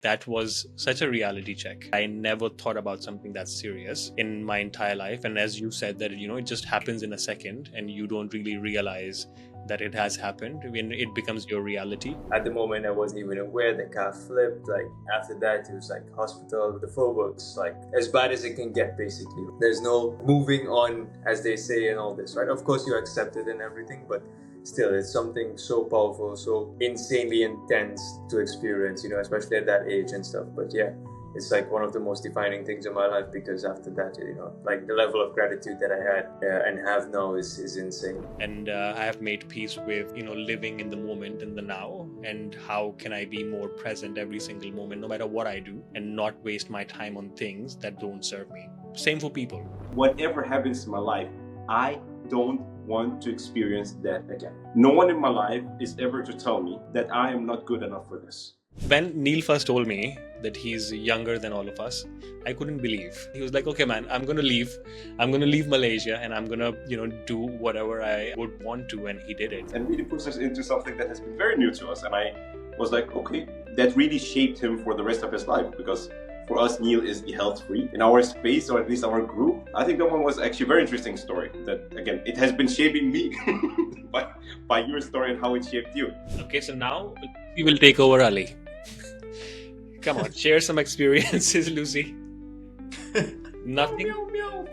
That was such a reality check. I never thought about something that serious in my entire life. And as you said, that it just happens in a second and you don't really realize that it has happened when it becomes your reality. At the moment, I wasn't even aware the car flipped. Like after that, it was like hospital, the full works, like as bad as it can get, basically. There's no moving on, as they say, and all this, right? Of course, you accept it and everything, but still, it's something so powerful, so insanely intense to experience, especially at that age and stuff. But yeah, it's like one of the most defining things in my life, because after that, like the level of gratitude that I had and have now is insane. And I have made peace with living in the moment, in the now, and how can I be more present every single moment, no matter what I do, and not waste my time on things that don't serve me. Same for people. Whatever happens in my life, I don't want to experience that again. No one in my life is ever to tell me that I am not good enough for this. When Neil first told me that he's younger than all of us, I couldn't believe. He was like, okay, man, I'm going to leave Malaysia, and I'm going to, do whatever I would want to. And he did it. And really puts us into something that has been very new to us. And I was like, okay, that really shaped him for the rest of his life, because for us, Neil is the health freak in our space, or at least our group. I think that one was actually a very interesting story. That, again, it has been shaping me by your story and how it shaped you. Okay, so now we will take over Ali. Come on, share some experiences, Lucy. Nothing? Meow, meow.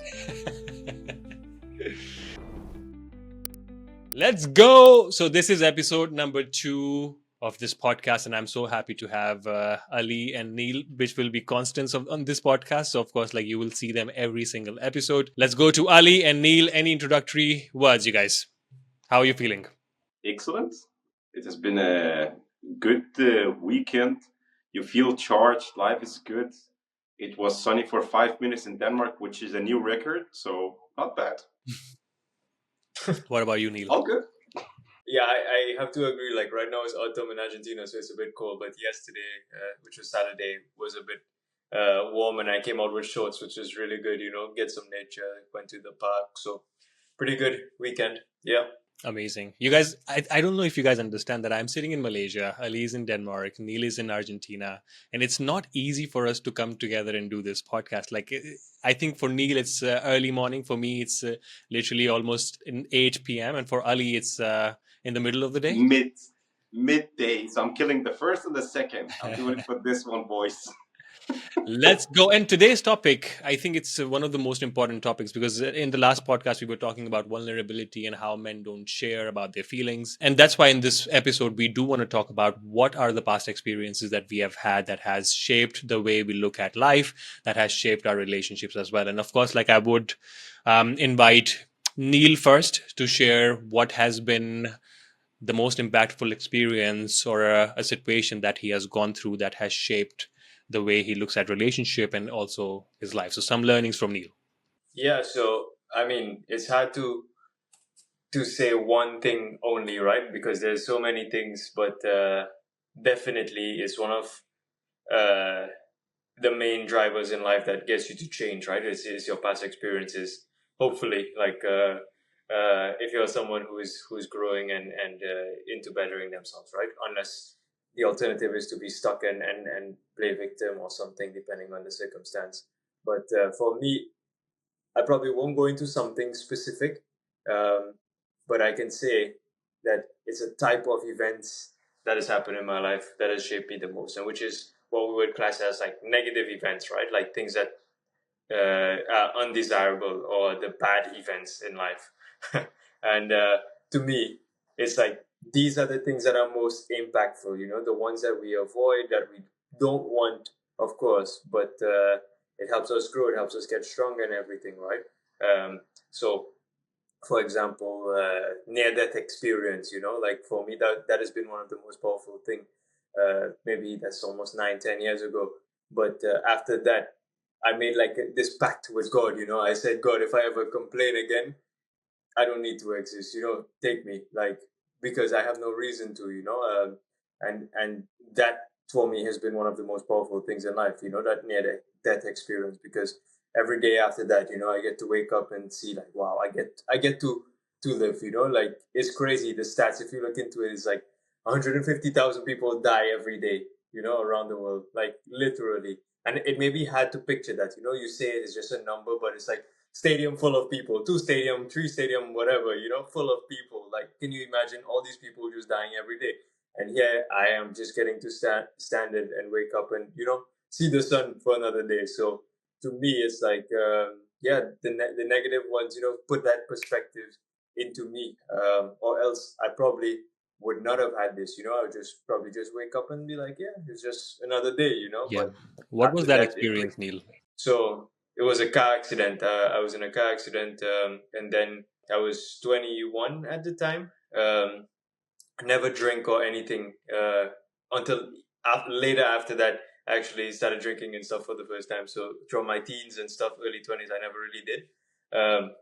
Let's go! So this is episode number 2 of this podcast, and I'm so happy to have Ali and Neil, which will be constants on this podcast. So of course, like, you will see them every single episode. Let's go to Ali and Neil. Any introductory words, you guys? How are you feeling? Excellent. It has been a good weekend. You feel charged. Life is good. It was sunny for 5 minutes in Denmark, which is a new record. So not bad. What about you, Neil? All good. Yeah, I have to agree. Like right now it's autumn in Argentina, so it's a bit cold. But yesterday, which was Saturday, was a bit warm, and I came out with shorts, which was really good. Get some nature. Went to the park, so pretty good weekend. Yeah. Amazing. You guys, I don't know if you guys understand that I'm sitting in Malaysia, Ali is in Denmark, Neil is in Argentina, and it's not easy for us to come together and do this podcast. Like, I think for Neil, it's early morning. For me, it's literally almost in 8 p.m. And for Ali, it's in the middle of the day. Midday. So I'm killing the first and the second. I'm doing it for this one, boys. Let's go. And today's topic, I think it's one of the most important topics, because in the last podcast, we were talking about vulnerability and how men don't share about their feelings. And that's why in this episode, we do want to talk about what are the past experiences that we have had that has shaped the way we look at life, that has shaped our relationships as well. And of course, like, I would invite Neil first to share what has been the most impactful experience or a situation that he has gone through that has shaped the way he looks at relationship and also his life. So some learnings from Neil. Yeah. So I mean, it's hard to say one thing only, right? Because there's so many things, but definitely it's one of the main drivers in life that gets you to change, right? It's your past experiences. Hopefully, like if you're someone who's growing and into bettering themselves, right? Unless the alternative is to be stuck and play victim or something, depending on the circumstance. But for me, I probably won't go into something specific, but I can say that it's a type of events that has happened in my life that has shaped me the most, and which is what we would class as like negative events, right? Like things that are undesirable, or the bad events in life. And to me, it's like these are the things that are most impactful, the ones that we avoid, that we don't want, of course, but it helps us grow, it helps us get stronger and everything, right? So for example, near-death experience, like for me, that has been one of the most powerful thing. Maybe that's almost 9-10 years ago, but after that, I made like this pact with God. I said, God, if I ever complain again, I don't need to exist. Take me, like, because I have no reason to. And that for me has been one of the most powerful things in life. That near death experience, because every day after that, I get to wake up and see like, wow, I get to live. Like, it's crazy. The stats, if you look into it, is like 150,000 people die every day. around the world, like literally. And it may be hard to picture that, you say it's just a number, but it's like stadium full of people, 2 stadium, 3 stadium, whatever, full of people. Like, can you imagine all these people just dying every day? And here I am just getting to stand and wake up and, see the sun for another day. So to me, it's like, the negative ones, put that perspective into me. Or else I probably would not have had this, I would just probably just wake up and be like, yeah, it's just another day, Yeah. but What was after that that, experience, Neil? so it was a car accident. I was in a car accident, and then I was 21 at the time. Never drink or anything until later after that. I actually started drinking and stuff for the first time. So throughout my teens and stuff, early 20s, I never really did.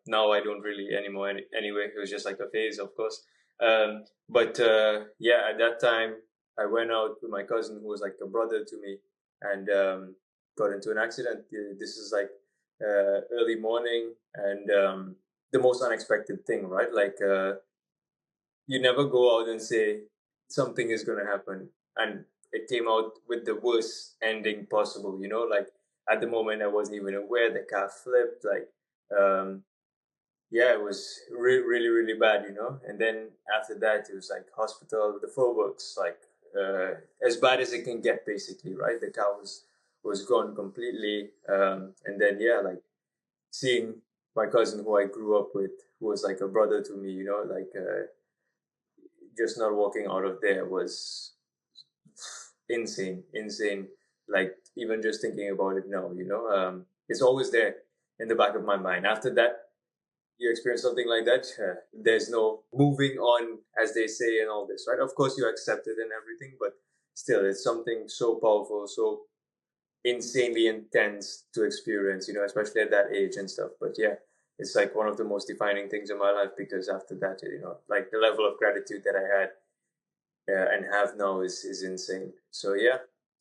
Now I don't really anymore. Anyway, it was just like a phase, of course. But at that time, I went out with my cousin, who was like a brother to me, and got into an accident. This is like early morning, and the most unexpected thing, right? Like you never go out and say something is going to happen, and it came out with the worst ending possible. Like at the moment, I wasn't even aware the car flipped. Like, it was really, really bad. And then after that, it was like hospital, the full works, like as bad as it can get, basically, right? The car was gone completely, and then like seeing my cousin, who I grew up with, who was like a brother to me, like just not walking out of there was insane. Like even just thinking about it now, it's always there in the back of my mind. After that, you experience something like that, there's no moving on, as they say, and all this, right? Of course, you accept it and everything, but still, it's something so powerful, so insanely intense to experience, especially at that age and stuff. But it's like one of the most defining things in my life, because after that, like the level of gratitude that I had and have now is insane. So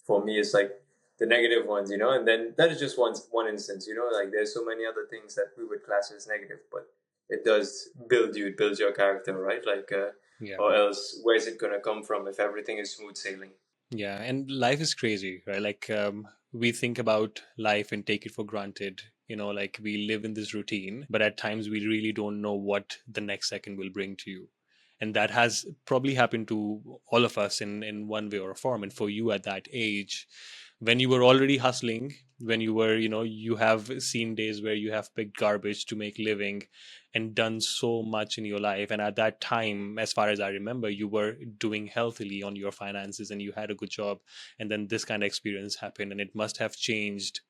for me, it's like the negative ones, and then that is just one instance, like there's so many other things that we would class as negative, but it does build you, it builds your character, right? Like, or else where's it gonna come from if everything is smooth sailing? Yeah, and life is crazy, right? Like we think about life and take it for granted. Like we live in this routine, but at times we really don't know what the next second will bring to you. And that has probably happened to all of us in one way or a form. And for you at that age, when you were already hustling, when you were, you have seen days where you have picked garbage to make living and done so much in your life. And at that time, as far as I remember, you were doing healthily on your finances and you had a good job. And then this kind of experience happened, and it must have changed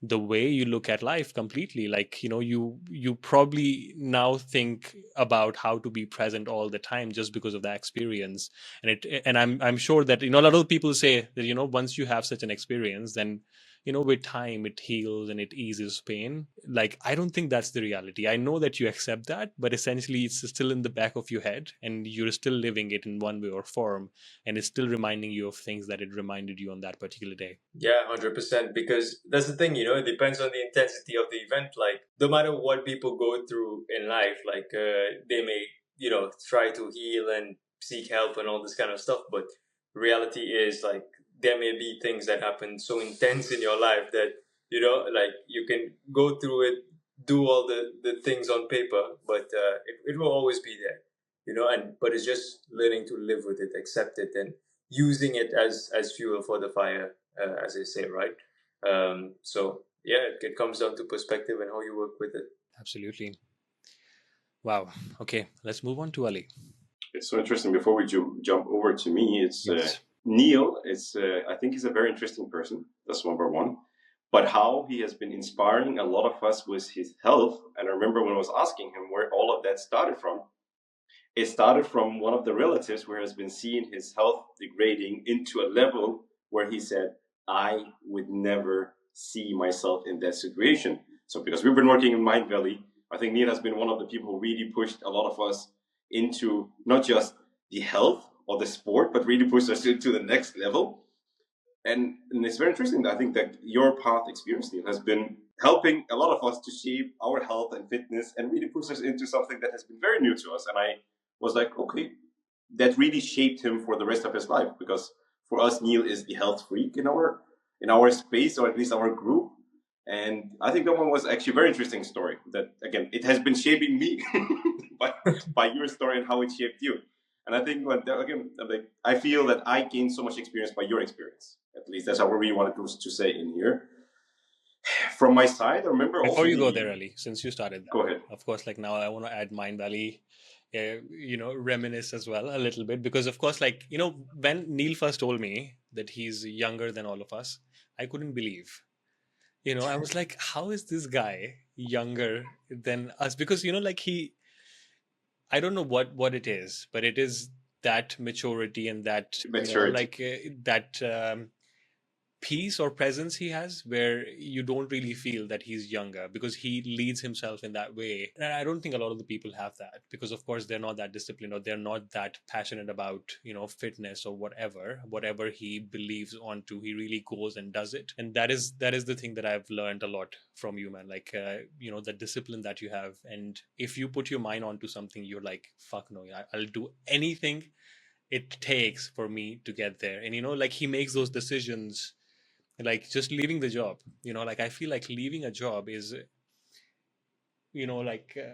the way you look at life completely. Like, you probably now think about how to be present all the time just because of that experience. And I'm sure that, a lot of people say that, once you have such an experience, then, with time it heals and it eases pain. Like, I don't think that's the reality. I know that you accept that, but essentially it's still in the back of your head and you're still living it in one way or form, and it's still reminding you of things that it reminded you on that particular day. 100%. Because that's the thing, it depends on the intensity of the event. Like, no matter what people go through in life, like they may, try to heal and seek help and all this kind of stuff. But reality is, like, there may be things that happen so intense in your life that, like you can go through it, do all the things on paper, but it will always be there, but it's just learning to live with it, accept it, and using it as fuel for the fire, as they say, right? It comes down to perspective and how you work with it. Absolutely. Wow. Okay, let's move on to Ali. It's so interesting. Before we jump over to me, it's Yes. Neil. I think he's a very interesting person. That's number one. But how he has been inspiring a lot of us with his health. And I remember when I was asking him where all of that started from. It started from one of the relatives where he has been seeing his health degrading into a level where he said, I would never see myself in that situation. So because we've been working in Mind Valley, I think Neil has been one of the people who really pushed a lot of us into not just the health or the sport, but really pushed us to the next level. And it's very interesting. I think that your path experience, Neil, has been helping a lot of us to shape our health and fitness and really push us into something that has been very new to us. And I was like, okay, that really shaped him for the rest of his life. Because for us, Neil is the health freak in our space, or at least our group. And I think that one was actually a very interesting story. That again, it has been shaping me by your story and how it shaped you. And I think again, like, I feel that I gained so much experience by your experience. At least that's how I really wanted to say in here. From my side, I remember Before you go there, Ali, since you started that, go ahead. of course, like now I want to add Mindvalley, reminisce as well a little bit, because of course, like, when Neil first told me that he's younger than all of us, I couldn't believe. I was like, how is this guy younger than us? Because, like I don't know what it is, but it is that maturity and that, that peace or presence he has, where you don't really feel that he's younger, because he leads himself in that way. And I don't think a lot of the people have that, because of course they're not that disciplined, or they're not that passionate about fitness or whatever he believes onto, he really goes and does it. And that is the thing that I've learned a lot from you, man. Like the discipline that you have, and if you put your mind onto something, you're like, fuck no, I'll do anything it takes for me to get there. And like he makes those decisions, like just leaving the job. Like I feel like leaving a job is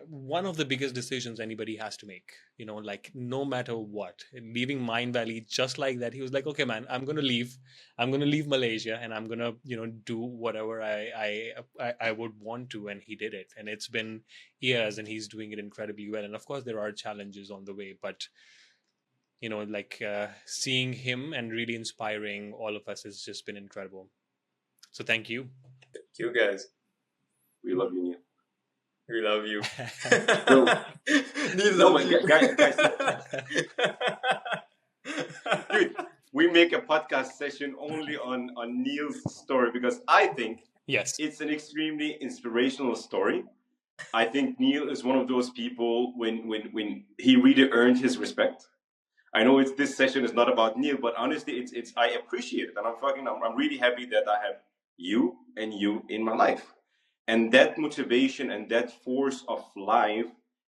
one of the biggest decisions anybody has to make, like no matter what. Leaving Mindvalley just like that, he was like, okay man, I'm gonna leave Malaysia, and I'm gonna do whatever I would want to. And he did it, and it's been years, and he's doing it incredibly well. And of course there are challenges on the way, but seeing him and really inspiring all of us has just been incredible. So thank you. Thank you, guys. We love you, Neil. We love you. Neil loves you. Guys. Dude, we make a podcast session only on Neil's story, because I think it's an extremely inspirational story. I think Neil is one of those people when he really earned his respect. I know this session is not about Neil, but honestly, it's I appreciate it, and I'm really happy that I have you in my life, and that motivation and that force of life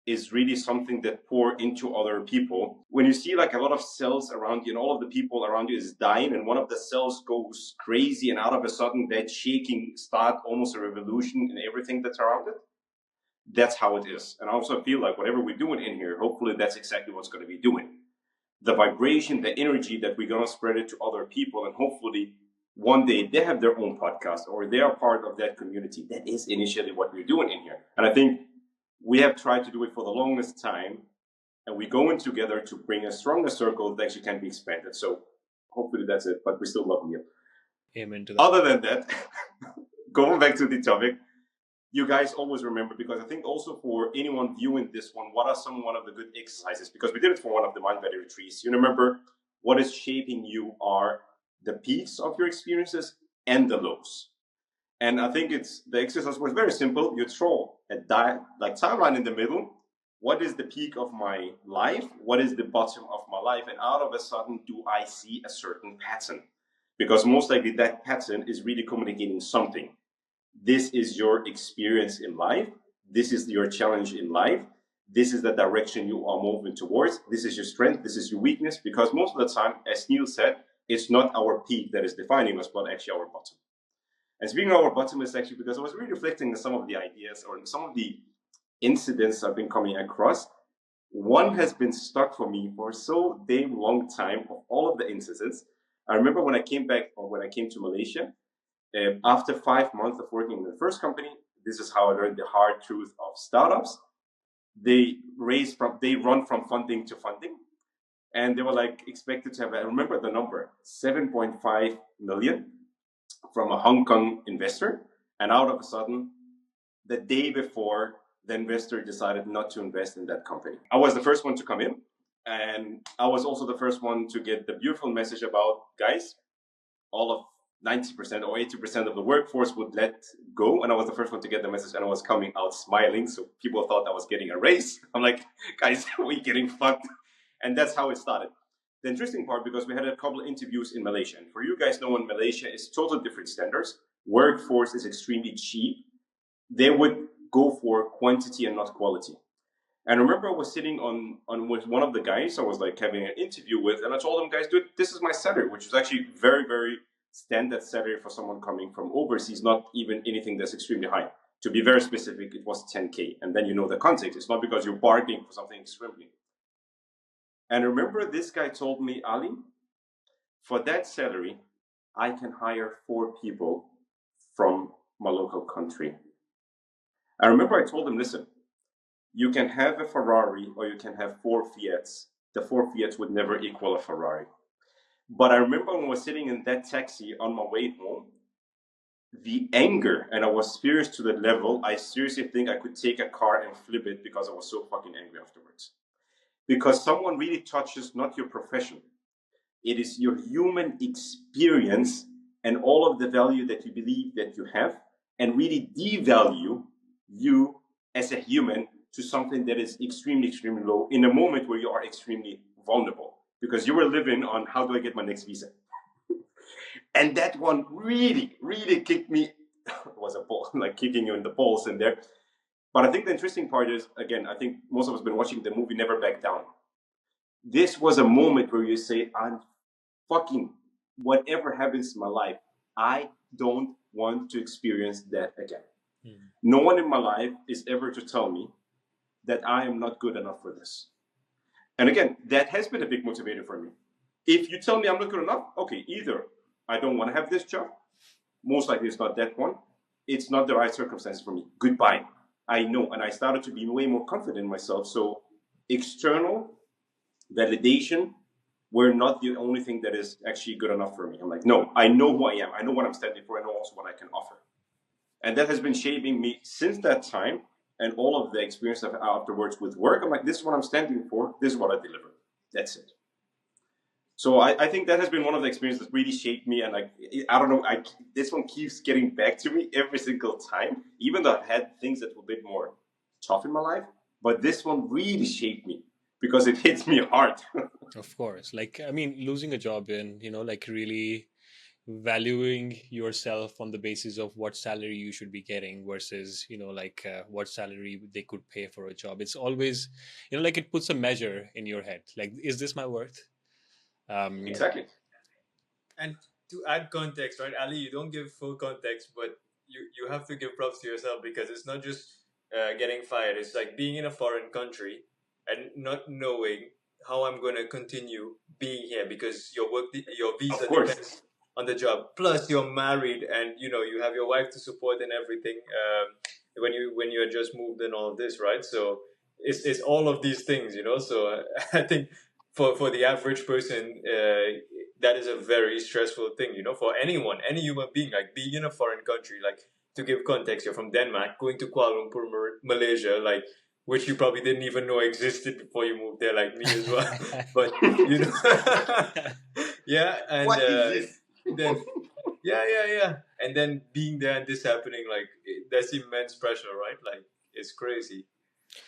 is really something that pour into other people. When you see like a lot of cells around you, and all of the people around you is dying, and one of the cells goes crazy, and out of a sudden that shaking start almost a revolution in everything that's around it. That's how it is, and I also feel like whatever we're doing in here, hopefully that's exactly what's going to be doing. The vibration, the energy that we're going to spread it to other people, and hopefully one day they have their own podcast or they are part of that community. That is initially what we're doing in here. And I think we have tried to do it for the longest time, and we're going together to bring a stronger circle that actually can be expanded. So hopefully that's it, but we still love you. Amen to that. Other than that, going back to the topic, you guys always remember, because I think also for anyone viewing this one, what are one of the good exercises? Because we did it for one of the Mindvalley retreats. You remember what is shaping you are the peaks of your experiences and the lows. And I think the exercise was very simple. You throw a timeline in the middle. What is the peak of my life? What is the bottom of my life? And out of a sudden, do I see a certain pattern? Because most likely that pattern is really communicating something. This is your experience in life. This is your challenge in life. This is the direction you are moving towards. This is your strength. This is your weakness. Because most of the time, as Neil said, it's not our peak that is defining us, but actually our bottom. And speaking of our bottom, is actually because I was really reflecting on some of the ideas or some of the incidents I've been coming across. One has been stuck for me for so damn long time of all of the incidents. I remember when I came to Malaysia, after 5 months of working in the first company, this is how I learned the hard truth of startups. They run from funding to funding. And they were like expected to have, I remember the number, 7.5 million from a Hong Kong investor. And out of a sudden, the day before, the investor decided not to invest in that company. I was the first one to come in. And I was also the first one to get the beautiful message about, guys, all of 90% or 80% of the workforce would let go. And I was the first one to get the message, and I was coming out smiling. So people thought I was getting a raise. I'm like, guys, we're getting fucked. And that's how it started. The interesting part, because we had a couple of interviews in Malaysia. And for you guys know, in Malaysia is totally different standards. Workforce is extremely cheap. They would go for quantity and not quality. And I remember I was sitting on with one of the guys I was like having an interview with, and I told him, guys, dude, this is my salary, which is actually very, very standard salary for someone coming from overseas, not even anything that's extremely high. To be very specific, it was 10K. And then you know the context. It's not because you're bargaining for something extremely. And I remember this guy told me, Ali, for that salary, I can hire 4 people from my local country. I remember I told him, listen, you can have a Ferrari or you can have 4 Fiats. The 4 Fiats would never equal a Ferrari. But I remember when I was sitting in that taxi on my way home, the anger, and I was serious to the level, I seriously think I could take a car and flip it because I was so fucking angry afterwards. Because someone really touches not your profession. It is your human experience and all of the value that you believe that you have, and really devalue you as a human to something that is extremely, extremely low in a moment where you are extremely vulnerable. Because you were living on how do I get my next visa? And that one really, really kicked me. It was a ball, like kicking you in the balls in there. But I think the interesting part is, again, I think most of us have been watching the movie Never Back Down. This was a moment where you say, I'm fucking, whatever happens in my life, I don't want to experience that again. No one in my life is ever to tell me that I am not good enough for this. And again, that has been a big motivator for me. If you tell me I'm not good enough, okay, either I don't want to have this job, most likely it's not that one, it's not the right circumstance for me. Goodbye. I know, and I started to be way more confident in myself. So external validation were not the only thing that is actually good enough for me. I'm like, no, I know who I am. I know what I'm standing for. I know also what I can offer. And that has been shaping me since that time, and all of the experience afterwards with work. I'm like, this is what I'm standing for. This is what I deliver. That's it. So I think that has been one of the experiences that really shaped me. And like, I don't know, this one keeps getting back to me every single time, even though I've had things that were a bit more tough in my life. But this one really shaped me because it hits me hard. Of course. Like, I mean, losing a job and, like really valuing yourself on the basis of what salary you should be getting versus, what salary they could pay for a job. It's always, like it puts a measure in your head. Like, is this my worth? Exactly. And to add context, right, Ali, you don't give full context, but you have to give props to yourself because it's not just getting fired. It's like being in a foreign country and not knowing how I'm going to continue being here because your visa depends on the job. Plus, you're married and you have your wife to support and everything. When you had just moved and all of this, right? So it's all of these things, So I think for the average person, that is a very stressful thing, for anyone, any human being, like being in a foreign country, like to give context, you're from Denmark, going to Kuala Lumpur, Malaysia, like, which you probably didn't even know existed before you moved there, like me as well. But, yeah. And what is this? Then, yeah. And then being there and this happening, like, that's immense pressure, right? Like, it's crazy.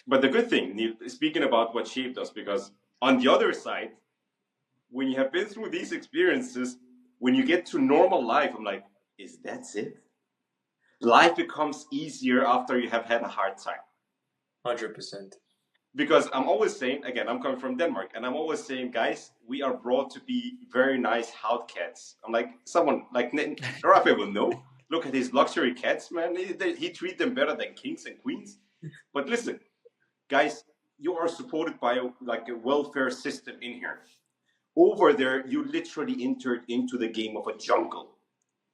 But the good thing, Neil, speaking about what shaped us, because on the other side, when you have been through these experiences, when you get to normal life, I'm like, is that it? Life becomes easier after you have had a hard time. 100%. Because I'm always saying, again, I'm coming from Denmark, and I'm always saying, guys, we are brought to be very nice house cats. I'm like, someone like Rafa will know. Look at his luxury cats, man. He treats them better than kings and queens. But listen, guys, you are supported by a welfare system in here. Over there, you literally entered into the game of a jungle.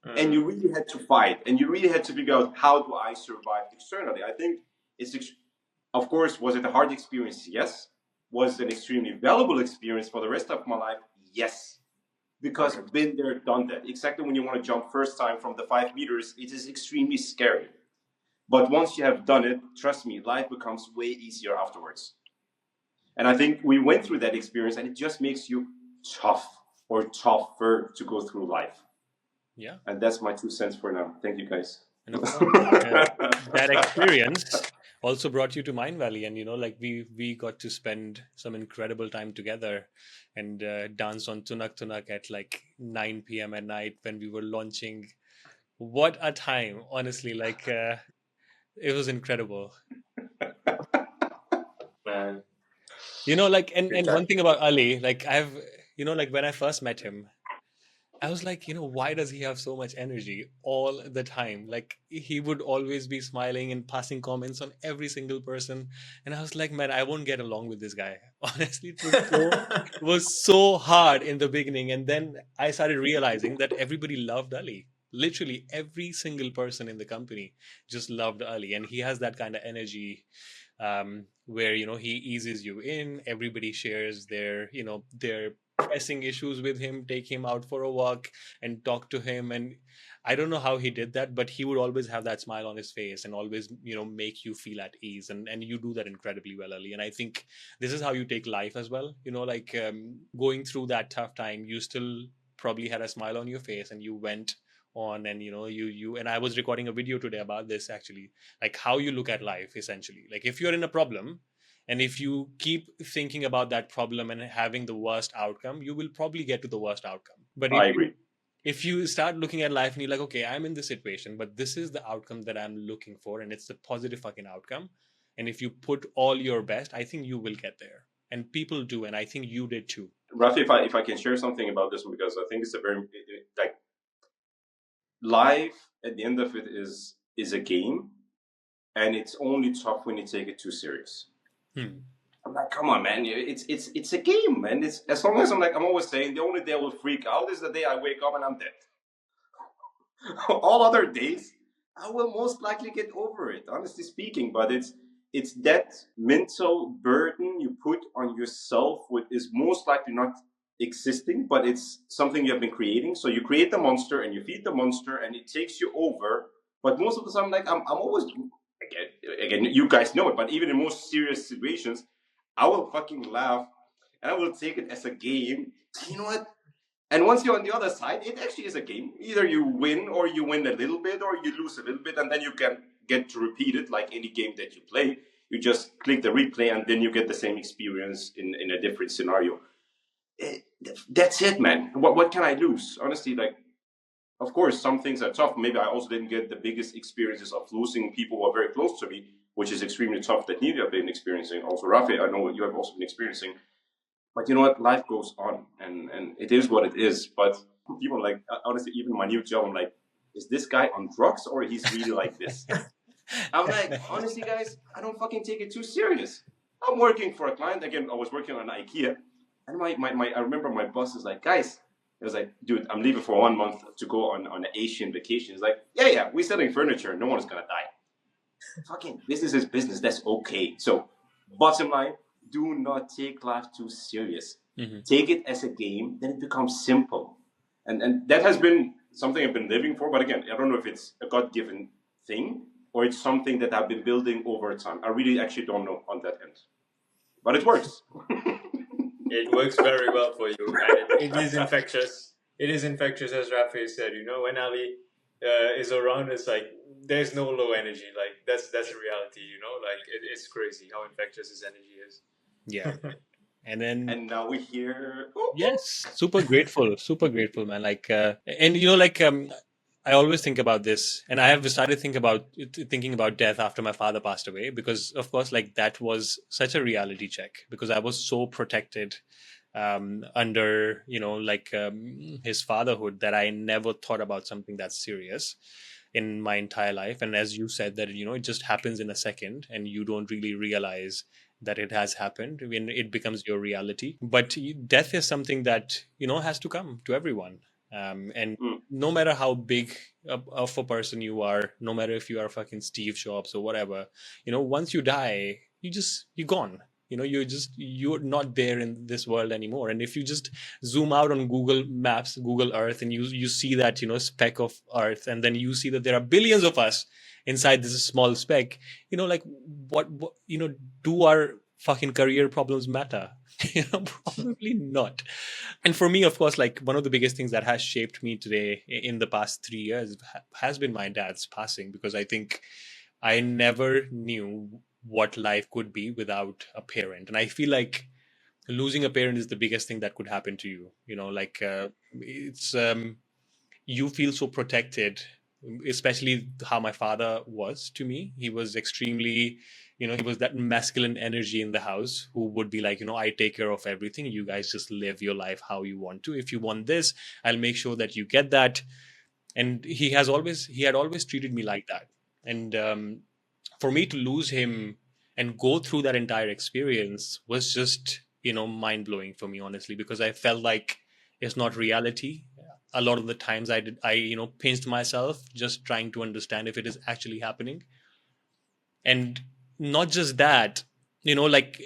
And you really had to fight. And you really had to figure out, how do I survive externally? I think of course, was it a hard experience? Yes. Was it an extremely valuable experience for the rest of my life? Yes. Because I've been there, done that. Exactly when you want to jump first time from the 5 meters, it is extremely scary. But once you have done it, trust me, life becomes way easier afterwards. And I think we went through that experience, and it just makes you tough or tougher to go through life. Yeah. And that's my 2 cents for now. Thank you, guys. And of course, that experience also brought you to Mindvalley, and we got to spend some incredible time together and dance on Tunak Tunak at like 9 p.m. at night when we were launching. What a time, honestly! It was incredible. Man, Like, and good and time. one thing about Ali, like like when I first met him, I was like, why does he have so much energy all the time? Like, he would always be smiling and passing comments on every single person. And I was like, man, I won't get along with this guy. Honestly, it was so hard in the beginning. And then I started realizing that everybody loved Ali. Literally every single person in the company just loved Ali. And he has that kind of energy, where he eases you in. Everybody shares their pressing issues with him, take him out for a walk and talk to him. And I don't know how he did that, but he would always have that smile on his face and always make you feel at ease. And you do that incredibly well, Ali. And I think this is how you take life as well. Like, going through that tough time, you still probably had a smile on your face, and you went on. And you and I was recording a video today about this, actually, like how you look at life. Essentially, like, if you're in a problem, and if you keep thinking about that problem and having the worst outcome, you will probably get to the worst outcome. But I if you agree. if you start looking at life and you're like, okay, I'm in this situation, but this is the outcome that I'm looking for, and it's the positive fucking outcome. And if you put all your best, I think you will get there. And people do, and I think you did too. Rafi, if I can share something about this one, because I think it's a very like life at the end of it is a game, and it's only tough when you take it too serious. I'm like, come on, man, it's a game, man. It's as long as I'm always saying, the only day I will freak out is the day I wake up and I'm dead. All other days, I will most likely get over it, honestly speaking. But it's that mental burden you put on yourself, which is most likely not existing, but it's something you have been creating. So you create the monster and you feed the monster, and it takes you over. But most of the time, like I'm always again, you guys know it. But even in most serious situations, I will fucking laugh and I will take it as a game. You know what? And once you're on the other side, it actually is a game. Either you win or you win a little bit, or you lose a little bit, and then you can get to repeat it like any game that you play. You just click the replay, and then you get the same experience in a different scenario. That's it, man. What can I lose? Honestly, like, of course, some things are tough. Maybe I also didn't get the biggest experiences of losing people who are very close to me, which is extremely tough, that neither have been experiencing. Also, Rafi, I know what you have also been experiencing. But you know what? Life goes on, and it is what it is. But people, like, honestly, even my new job, I'm like, is this guy on drugs or he's really like this? I'm like, honestly, guys, I don't fucking take it too serious. I'm working for a client. Again, I was working on IKEA. And I remember my boss is like, guys, it was like, dude, I'm leaving for 1 month to go on an Asian vacation. He's like, yeah, we're selling furniture. No one's going to die. Fucking business is business. That's okay. So, bottom line, do not take life too serious. Take it as a game, then it becomes simple. And that has been something I've been living for. But again, I don't know if it's a God-given thing or it's something that I've been building over time. I really actually don't know on that end. But it works. It works very well for you, and it is infectious. It is infectious, as Rafi said. When Ali is around, it's like there's no low energy. Like that's a reality. Like it's crazy how infectious his energy is. Yeah. And now we hear. yes, super grateful, man. Like, and like, I always think about this, and I have started thinking about death after my father passed away, because of course, like, that was such a reality check, because I was so protected under like, his fatherhood, that I never thought about something that's serious in my entire life. And as you said, that it just happens in a second, and you don't really realize that it has happened when it becomes your reality. But death is something that has to come to everyone. And no matter how big of a person you are, no matter if you are fucking Steve Jobs or whatever, once you die, you're gone. You're not there in this world anymore. And if you just zoom out on Google Maps, Google Earth, and you see that speck of Earth, and then you see that there are billions of us inside this small speck, like, what do our fucking career problems matter? Probably not. And for me, of course, like, one of the biggest things that has shaped me today in the past 3 years has been my dad's passing, because I think I never knew what life could be without a parent. And I feel like losing a parent is the biggest thing that could happen to you. Like, it's you feel so protected, especially how my father was to me. He was extremely he was that masculine energy in the house who would be like, I take care of everything. You guys just live your life how you want to. If you want this, I'll make sure that you get that. And he had always treated me like that. And for me to lose him and go through that entire experience was just, mind blowing for me, honestly, because I felt like it's not reality. A lot of the times I pinched myself just trying to understand if it is actually happening. And not just that, like,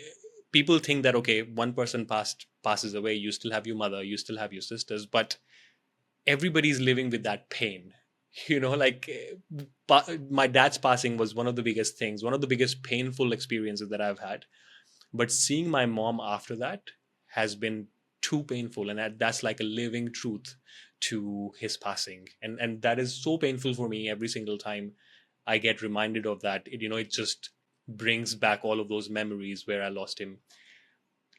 people think that, okay, one person passes away, you still have your mother, you still have your sisters, but everybody's living with that pain. Like, my dad's passing was one of the biggest things, one of the biggest painful experiences that I've had. But seeing my mom after that has been too painful, and that's like a living truth to his passing. And that is so painful for me every single time I get reminded of that. It just brings back all of those memories where I lost him.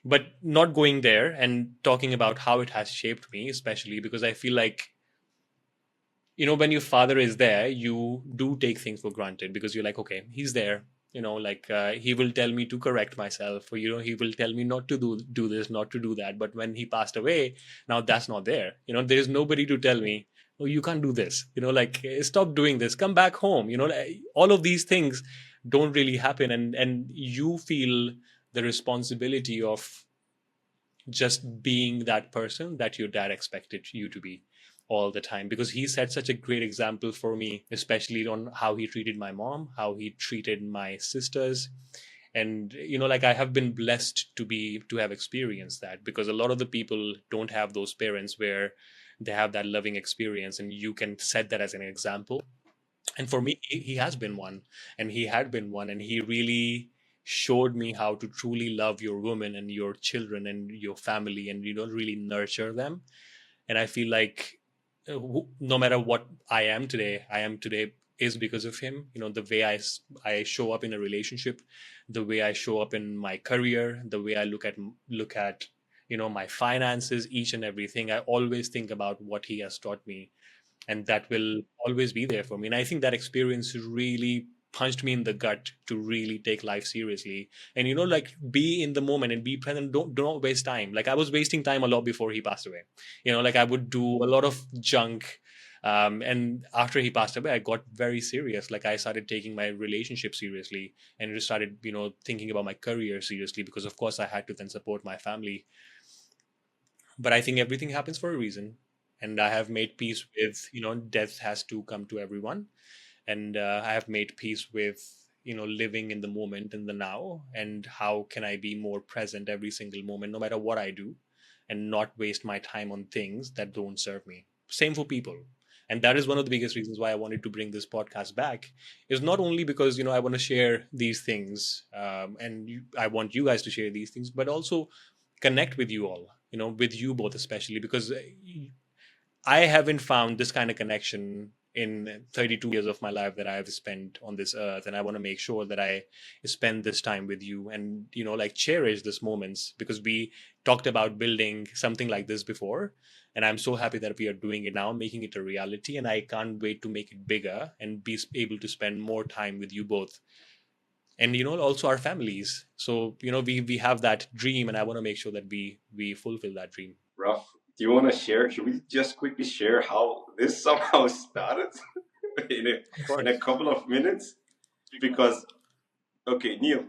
But not going there and talking about how it has shaped me, especially because I feel like, when your father is there, you do take things for granted because you're like, okay, he's there. Like, he will tell me to correct myself, or he will tell me not to do this, not to do that. But when he passed away, now that's not there. There's nobody to tell me, oh, you can't do this. Like, stop doing this, come back home. Like, all of these things don't really happen, and you feel the responsibility of just being that person that your dad expected you to be all the time, because he set such a great example for me, especially on how he treated my mom, how he treated my sisters. And like, I have been blessed to have experienced that, because a lot of the people don't have those parents where they have that loving experience, and you can set that as an example. And for me, he has been one, and he had been one, and he really showed me how to truly love your woman and your children and your family, and really nurture them. And I feel like, no matter what I am today is because of him. The way I show up in a relationship, the way I show up in my career, the way I look at my finances, each and everything. I always think about what he has taught me, and that will always be there for me. And I think that experience really punched me in the gut to really take life seriously, and like, be in the moment and be present. Don't waste time. Like, I was wasting time a lot before he passed away. Like, I would do a lot of junk. And after he passed away, I got very serious. Like, I started taking my relationship seriously, and just started thinking about my career seriously, because of course I had to then support my family. But I think everything happens for a reason, and I have made peace with, death has to come to everyone. And I have made peace with, living in the moment, in the now, and how can I be more present every single moment, no matter what I do, and not waste my time on things that don't serve me. Same for people. And that is one of the biggest reasons why I wanted to bring this podcast back, is not only because I want to share these things, and I want you guys to share these things, but also connect with you all, with you both especially, because I haven't found this kind of connection in 32 years of my life that I have spent on this earth. And I want to make sure that I spend this time with you and, like, cherish these moments, because we talked about building something like this before. And I'm so happy that we are doing it now, making it a reality. And I can't wait to make it bigger and be able to spend more time with you both. And, also our families. So, we have that dream, and I want to make sure that we fulfill that dream. Raf, do you want to share? Should we just quickly share how this somehow started in a couple of minutes? Because, okay, Neil,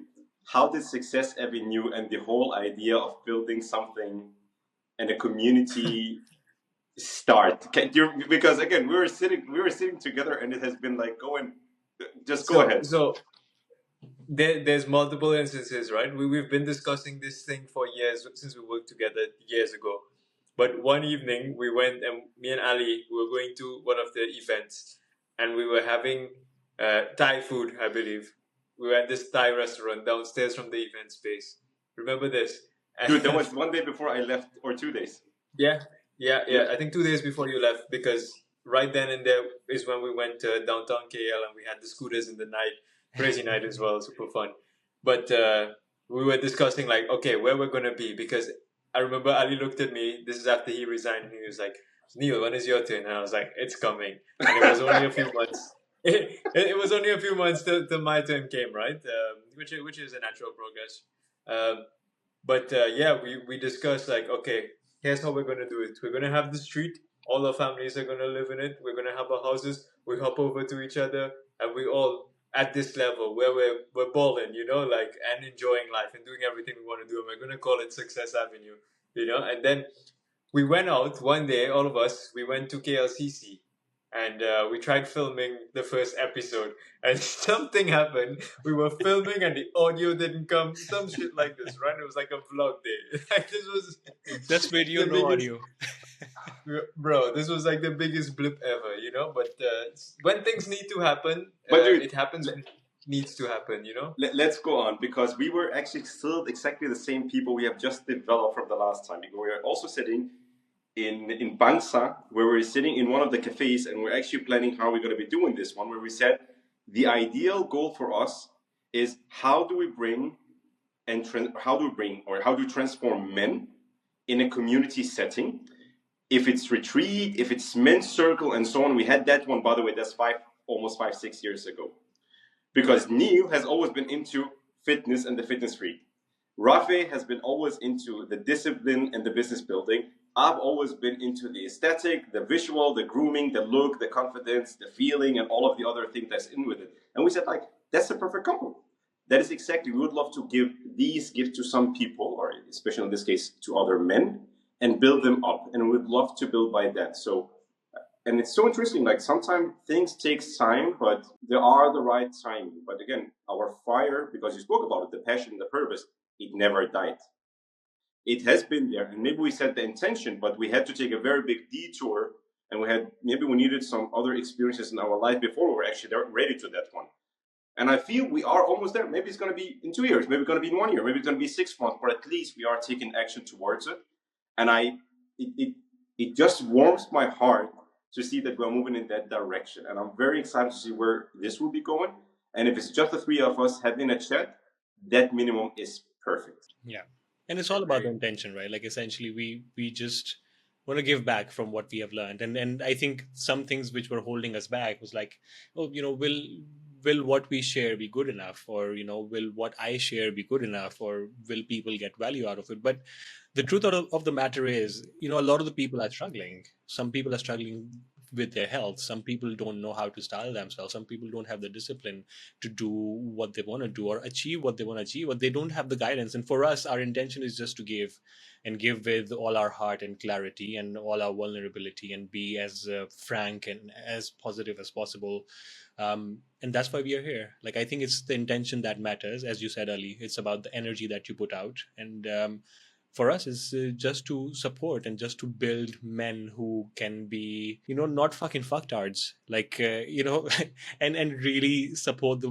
how did Success Avenue and the whole idea of building something and a community start? Because again, we were sitting together, and it has been like going. Just go ahead. So there's multiple instances, right? We've been discussing this thing for years, since we worked together years ago. But one evening we went, and me and Ali, we were going to one of the events, and we were having Thai food, I believe. We were at this Thai restaurant downstairs from the event space. Remember this? Dude, that was one day before I left, or 2 days. Yeah. I think 2 days before you left, because right then and there is when we went to downtown KL, and we had the scooters in the night. Crazy night as well, super fun. But we were discussing, like, okay, where we're going to be, because I remember Ali looked at me. This is after he resigned, and he was like, Neil, when is your turn? And I was like, it's coming. And it was only a few months. it was only a few months till my turn came, right? Which is a natural progress. Yeah, we discussed like, okay, here's how we're gonna do it. We're gonna have the street. All our families are gonna live in it. We're gonna have our houses. We hop over to each other, and we all at this level where we're balling, like and enjoying life and doing everything we want to do. And we're gonna call it Success Avenue, And then we went out one day, all of us. We went to KLCC, and we tried filming the first episode, and something happened. We were filming, and the audio didn't come. Some shit like this, right? It was like a vlog day. Like this was Just video, the no biggest, audio. bro. This was like the biggest blip ever, But when things need to happen, But dude, it happens when it needs to happen, let's go on, because we were actually still exactly the same people we have just developed from the last time. Because we were also sitting in Bangsa, where we're sitting in one of the cafes, and we're actually planning how we're going to be doing this one, where we said the ideal goal for us is how do we transform men in a community setting. If it's retreat, if it's men's circle, and so on. We had that one, by the way, that's almost 5-6 years ago. Because Neil has always been into fitness and the fitness freak. Rafe has been always into the discipline and the business building. I've always been into the aesthetic, the visual, the grooming, the look, the confidence, the feeling, and all of the other things that's in with it. And we said, like, that's the perfect couple. That is exactly, we would love to give these gifts to some people, or especially in this case, to other men, and build them up. And we would love to build by that. So, and it's so interesting, like sometimes things takes time, but they are the right time. But again, our fire, because you spoke about it, the passion, the purpose, it never died. It has been there, and maybe we set the intention, but we had to take a very big detour, and maybe we needed some other experiences in our life before we were actually ready to that one. And I feel we are almost there. Maybe it's going to be in 2 years, maybe it's going to be in 1 year, maybe it's going to be 6 months, but at least we are taking action towards it. And it just warms my heart to see that we're moving in that direction. And I'm very excited to see where this will be going. And if it's just the three of us having a chat, that minimum is perfect. Yeah. And it's all about the intention, right? Like essentially we just want to give back from what we have learned. And I think some things which were holding us back was like, oh, will what we share be good enough? Or, will what I share be good enough? Or will people get value out of it? But the truth of the matter is, a lot of the people are struggling. Some people are struggling with their health. Some people don't know how to style themselves. Some people don't have the discipline to do what they want to do or achieve what they want to achieve, or they don't have the guidance. And for us, our intention is just to give, and give with all our heart and clarity and all our vulnerability, and be as frank and as positive as possible. And that's why we are here. Like, I think it's the intention that matters. As you said, Ali, it's about the energy that you put out. And for us is just to support and just to build men who can be, not fucking fucktards, like, and really support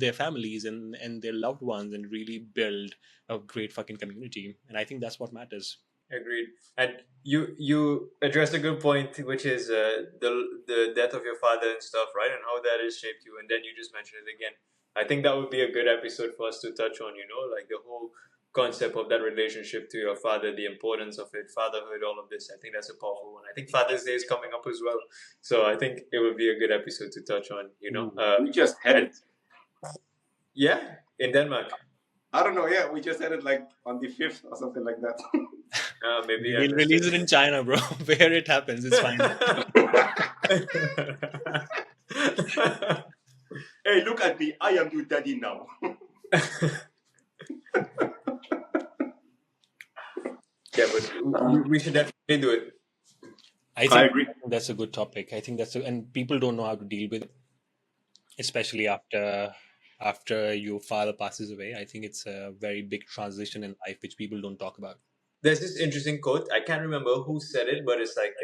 their families and their loved ones, and really build a great fucking community. And I think that's what matters. Agreed. And you addressed a good point, which is the death of your father and stuff, right? And how that has shaped you. And then you just mentioned it again. I think that would be a good episode for us to touch on, like the whole concept of that relationship to your father, the importance of it, fatherhood, all of this. I think that's a powerful one. I think Father's Day is coming up as well. So I think it would be a good episode to touch on, We just had it. Yeah, in Denmark. I don't know. Yeah, we just had it like on the 5th or something like that. Maybe we'll release it in China, bro. Where it happens, it's fine. Hey, look at me. I am your daddy now. Yeah, but we should definitely do it. I agree. That's a good topic. I think and people don't know how to deal with it, especially after your father passes away. I think it's a very big transition in life which people don't talk about. There's this interesting quote. I can't remember who said it, but it's like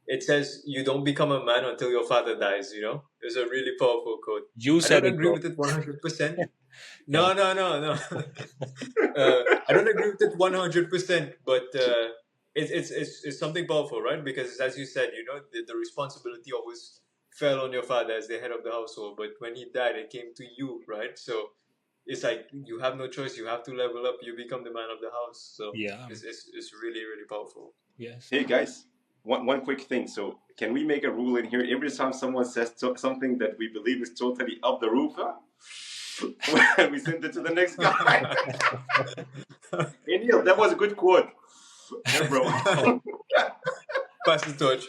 it says, "You don't become a man until your father dies." It's a really powerful quote. You said I don't agree with it 100%. No. I don't agree with it 100%, but it's something powerful, right? Because as you said, the responsibility always fell on your father as the head of the household, but when he died, it came to you, right? So it's like you have no choice. You have to level up. You become the man of the house. So yeah, it's really, really powerful. Yes. Hey guys, one quick thing. So can we make a rule in here? Every time someone says something that we believe is totally up the roof, we send it to the next guy. Hey Neil, that was a good quote. Yeah, bro. Pass the torch.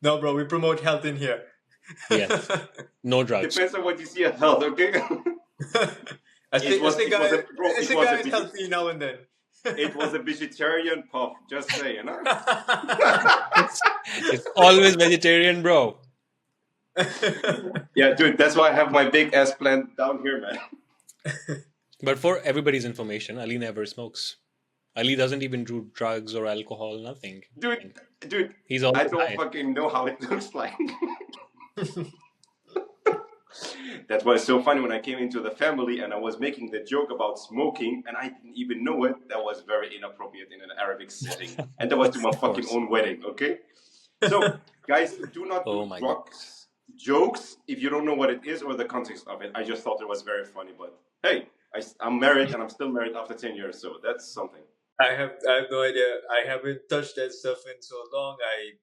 No, bro, we promote health in here. Yes. No drugs. Depends on what you see as health, okay? I think It was guy is healthy now and then. It was a vegetarian puff, just saying, huh? It's always vegetarian, bro. Yeah, dude, that's why I have my big ass plant down here, man. But for everybody's information, Ali never smokes. Ali doesn't even do drugs or alcohol, nothing. Dude, He's always I don't high. fucking know how it looks like. That was so funny when I came into the family and I was making the joke about smoking and I didn't even know it. That was very inappropriate in an Arabic setting. And that was to my fucking own wedding, okay? So, guys, do not Oh do my drugs, jokes if you don't know what it is or the context of it. I just thought it was very funny, but hey, I'm married and I'm still married after 10 years, so that's something. I have no idea. I haven't touched that stuff in so long. I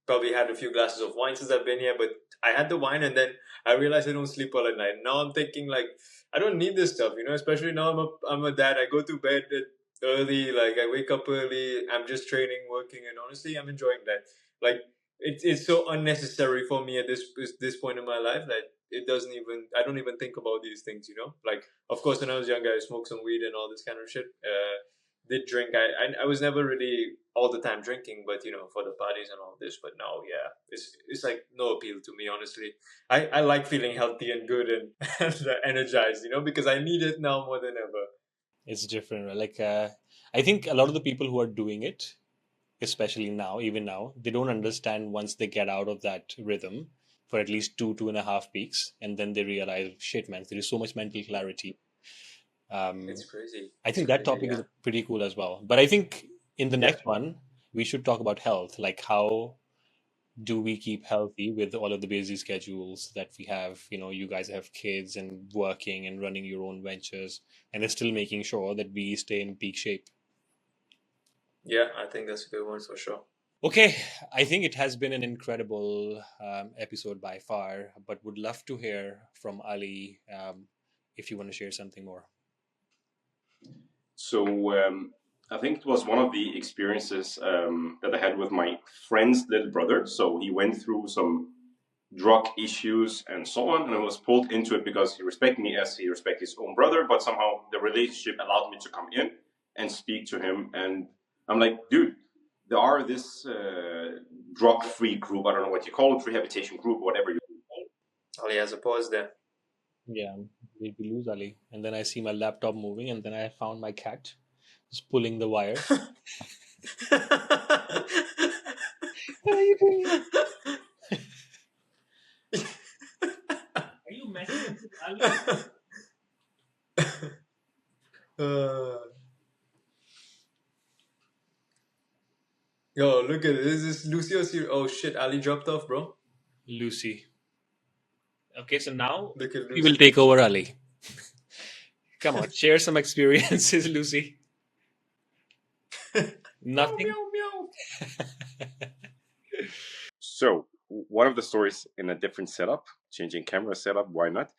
probably had a few glasses of wine since I've been here, but I had the wine and then I realized I don't sleep well at night. Now I'm thinking like I don't need this stuff, especially now I'm a dad. I go to bed early, like I wake up early, I'm just training, working, and honestly I'm enjoying that. Like it's so unnecessary for me at this point in my life that I don't even think about these things, Like of course when I was younger I smoked some weed and all this kind of shit. Did drink. I was never really all the time drinking, but for the parties and all this. But now, yeah, it's like no appeal to me, honestly. I like feeling healthy and good and energized, because I need it now more than ever. It's different. Right? Like, I think a lot of the people who are doing it, especially now, even now, they don't understand once they get out of that rhythm for at least 2.5 weeks, and then they realize, shit, man, there is so much mental clarity. It's crazy. I think that topic is pretty cool as well. But I think in the next one, we should talk about health. Like, how do we keep healthy with all of the busy schedules that we have? You guys have kids and working and running your own ventures, and it's still making sure that we stay in peak shape. Yeah, I think that's a good one for sure. Okay, I think it has been an incredible episode by far, but would love to hear from Ali if you want to share something more. So I think it was one of the experiences that I had with my friend's little brother. So he went through some drug issues and so on, and I was pulled into it because he respected me as he respected his own brother, but somehow the relationship allowed me to come in and speak to him. And I'm like, dude, there are this drug-free group, I don't know what you call it, rehabilitation group, whatever you call it. Ali has a pause there. Yeah, we lose Ali. And then I see my laptop moving, and then I found my cat just pulling the wire. What are you doing? Are you messing with Ali? Yo, look at it. This is Lucio. Oh shit, Ali dropped off, bro. Lucy. Okay, so now Look at we Lucy. will take over Ali. Come on, share some experiences, Lucy. Nothing. Meow, meow. So one of the stories in a different setup, changing camera setup, why not?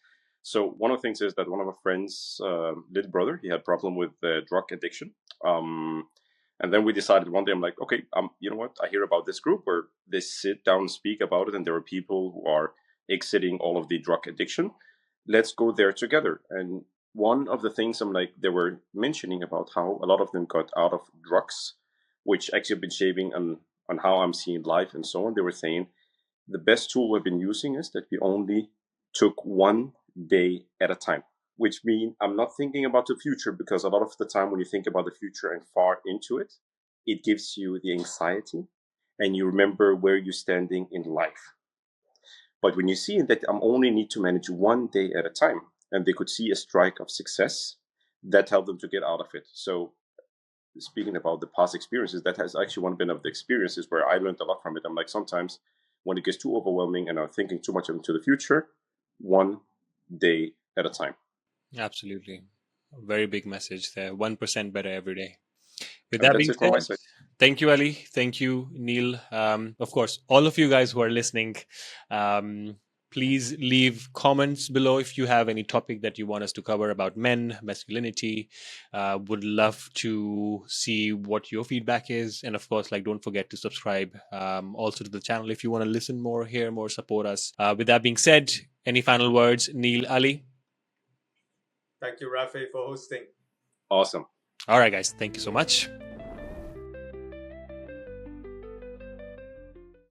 So one of the things is that one of my friends' little brother, he had a problem with drug addiction. And then we decided one day, I'm like, okay, you know what? I hear about this group where they sit down and speak about it, and there are people who are exiting all of the drug addiction. Let's go there together. And one of the things they were mentioning about how a lot of them got out of drugs, which actually have been shaping on how I'm seeing life and so on. They were saying the best tool we've been using is that we only took one day at a time, which means I'm not thinking about the future, because a lot of the time when you think about the future and far into it, it gives you the anxiety and you remember where you're standing in life. But when you see that I only need to manage one day at a time, and they could see a strike of success, that helped them to get out of it. So speaking about the past experiences, that has actually one of the experiences where I learned a lot from it. I'm like, sometimes when it gets too overwhelming and I'm thinking too much into the future, one day at a time. Absolutely. Very big message there. 1% better every day. With And that that's being it from my said, side. Thank you, Ali. Thank you, Neil. Of course, all of you guys who are listening, please leave comments below if you have any topic that you want us to cover about men, masculinity. Would love to see what your feedback is. And of course, like, don't forget to subscribe also to the channel if you want to listen more, hear more, support us. With that being said, any final words, Neil, Ali? Thank you, Rafe, for hosting. Awesome. All right, guys. Thank you so much.